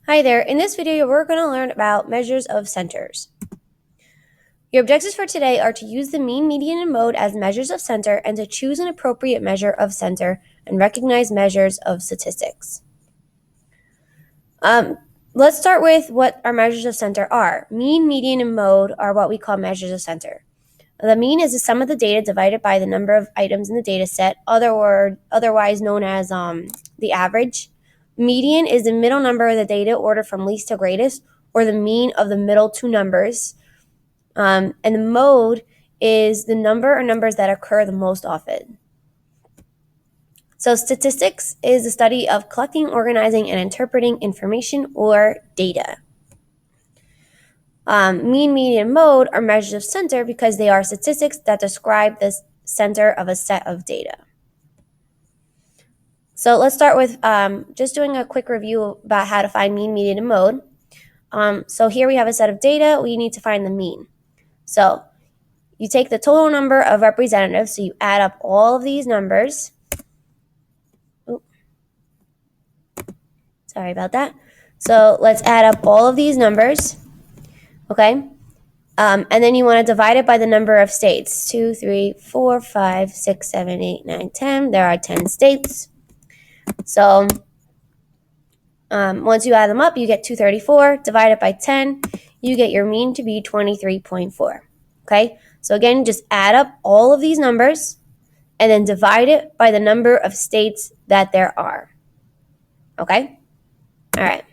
Hi there, in this video we're going to learn about measures of centers. Your objectives for today are to use the mean, median, and mode as measures of center and to choose an appropriate measure of center and recognize measures of statistics. Let's start with what our measures of center are. Mean, median, and mode are what we call measures of center. The mean is the sum of the data divided by the number of items in the data set, otherwise known as the average. Median is the middle number of the data ordered from least to greatest, or the mean of the middle two numbers. And the mode is the number or numbers that occur the most often. So statistics is the study of collecting, organizing, and interpreting information or data. Mean, median, and mode are measures of center because they are statistics that describe the center of a set of data. So let's start with just doing a quick review about how to find mean, median, and mode. So here we have a set of data. We need to find the mean. So you take the total number of representatives, so you add up all of these numbers. Sorry about that. So let's add up all of these numbers, okay? And then you want to divide it by the number of states. 2, 3, 4, 5, 6, 7, 8, 9, 10. There are 10 states. So once you add them up, you get 234. Divide it by 10. You get your mean to be 23.4. Okay? So again, just add up all of these numbers and then divide it by the number of states that there are. Okay? All right.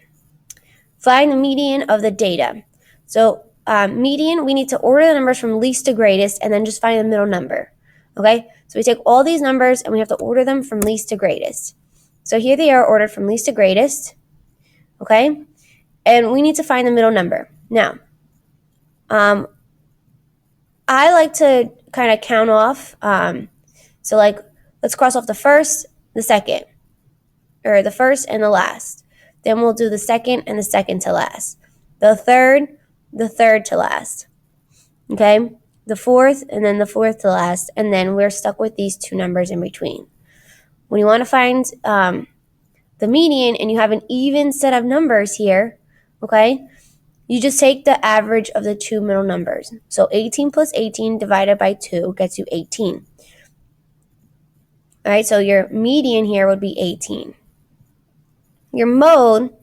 Find the median of the data. So median, we need to order the numbers from least to greatest and then just find the middle number. Okay? So we take all these numbers and we have to order them from least to greatest. So here they are ordered from least to greatest. Okay? And we need to find the middle number. Now, I like to kind of count off. So like, let's cross off the first, the second, or the first and the last. Then we'll do the second and the second to last. The third to last. Okay? The fourth and then the fourth to last. And then we're stuck with these two numbers in between. When you want to find the median and you have an even set of numbers here, okay, you just take the average of the two middle numbers. So 18 plus 18 divided by 2 gets you 18. All right, so your median here would be 18. Your mode,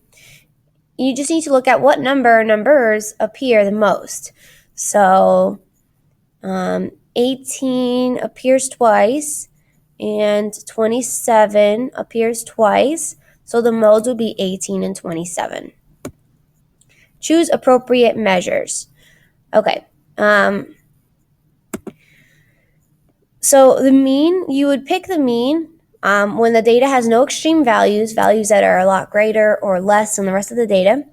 you just need to look at what number or numbers appear the most. So 18 appears twice and 27 appears twice. So the modes would be 18 and 27. Choose appropriate measures. Okay. So the mean, you would pick the mean when the data has no extreme values that are a lot greater or less than the rest of the data.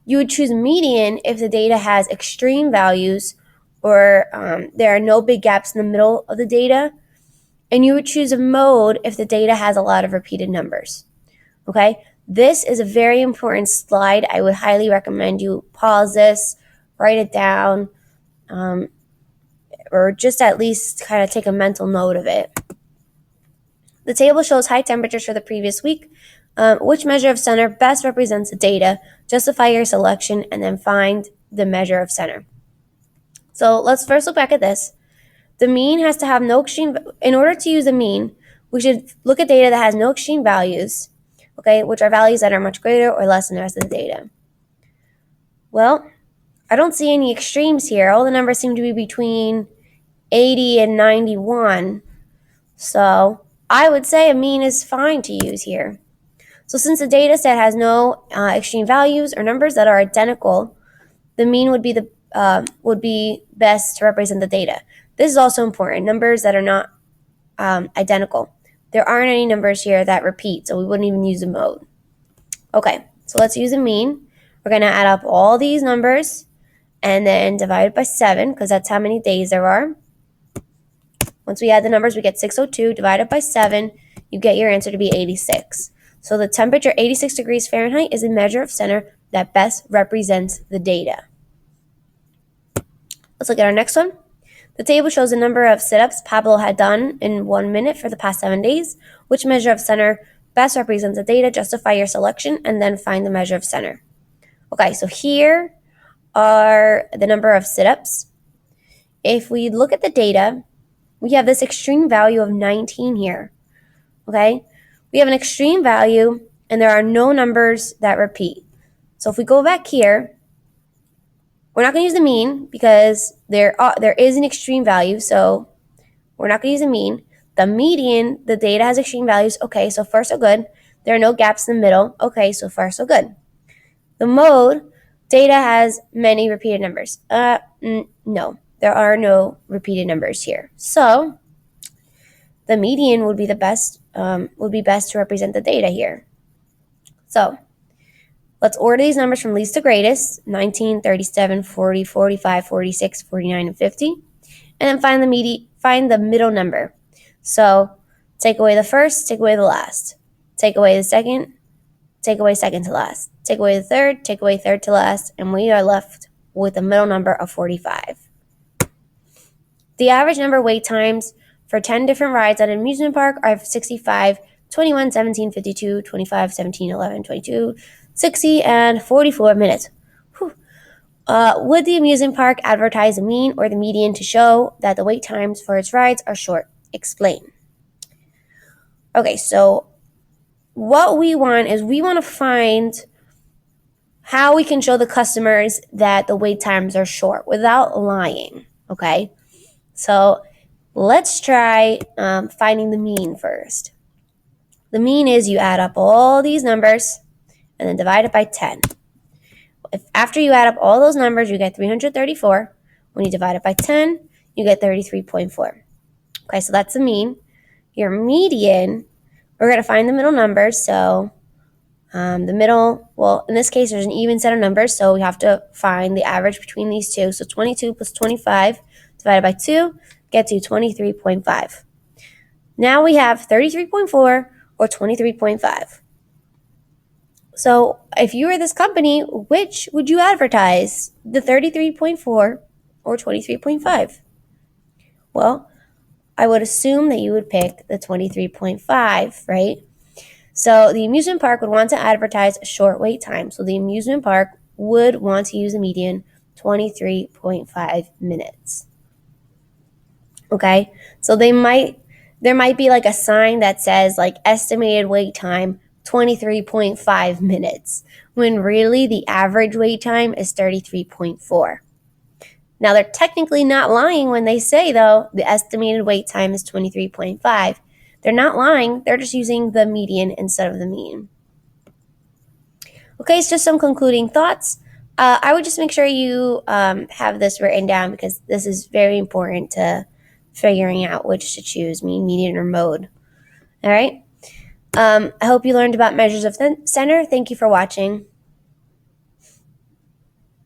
You would choose median if the data has extreme values or there are no big gaps in the middle of the data. And you would choose a mode if the data has a lot of repeated numbers. Okay? This is a very important slide. I would highly recommend you pause this, write it down, or just at least kind of take a mental note of it. The table shows high temperatures for the previous week. Which measure of center best represents the data? Justify your selection and then find the measure of center. So let's first look back at this. The mean has to have no extreme. In order to use the mean, we should look at data that has no extreme values, okay, which are values that are much greater or less than the rest of the data. Well, I don't see any extremes here. All the numbers seem to be between 80 and 91. So I would say a mean is fine to use here. So since the data set has no extreme values or numbers that are identical, the mean would be best to represent the data. This is also important. Numbers that are not identical. There aren't any numbers here that repeat, so we wouldn't even use a mode. Okay, so let's use a mean. We're going to add up all these numbers and then divide it by 7 because that's how many days there are. Once we add the numbers, we get 602 divided by 7. You get your answer to be 86. So the temperature, 86 degrees Fahrenheit, is a measure of center that best represents the data. Let's look at our next one. The table shows the number of sit-ups Pablo had done in 1 minute for the past 7 days. Which measure of center best represents the data, justify your selection, and then find the measure of center. Okay, so here are the number of sit-ups. If we look at the data, we have this extreme value of 19 here. Okay, we have an extreme value, and there are no numbers that repeat. So if we go back here, we're not going to use the mean because there is an extreme value, so we're not going to use the mean. The median, the data has extreme values. Okay, so far so good. There are no gaps in the middle. Okay, so far so good. The mode, data has many repeated numbers. No, there are no repeated numbers here. So the median would be the best, best to represent the data here. So let's order these numbers from least to greatest: 19, 37, 40, 45, 46, 49, and 50. And then find the middle number. So take away the first, take away the last. Take away the second, take away second to last. Take away the third, take away third to last, and we are left with a middle number of 45. The average number of wait times for 10 different rides at an amusement park are 65, 21, 17, 52, 25, 17, 11, 22, 60, and 44 minutes. Would the amusement park advertise the mean or the median to show that the wait times for its rides are short? Explain. Okay, so what we want is we want to find how we can show the customers that the wait times are short without lying, okay? So let's try finding the mean first. The mean is you add up all these numbers and then divide it by 10. After you add up all those numbers, you get 334. When you divide it by 10, you get 33.4. Okay, so that's the mean. Your median, we're going to find the middle numbers. So the middle, well, in this case, there's an even set of numbers, so we have to find the average between these two. So 22 plus 25 divided by 2 gets you 23.5. Now we have 33.4 or 23.5. So if you were this company, which would you advertise? The 33.4 or 23.5? Well, I would assume that you would pick the 23.5, right? So the amusement park would want to advertise a short wait time. So the amusement park would want to use a median 23.5 minutes. Okay? So there might be like a sign that says like estimated wait time 23.5 minutes, when really the average wait time is 33.4. Now they're technically not lying when they say, though, the estimated wait time is 23.5. They're not lying, they're just using the median instead of the mean. Okay, so just some concluding thoughts. I would just make sure you have this written down because this is very important to figuring out which to choose, mean, median, or mode. All right? I hope you learned about measures of center. Thank you for watching.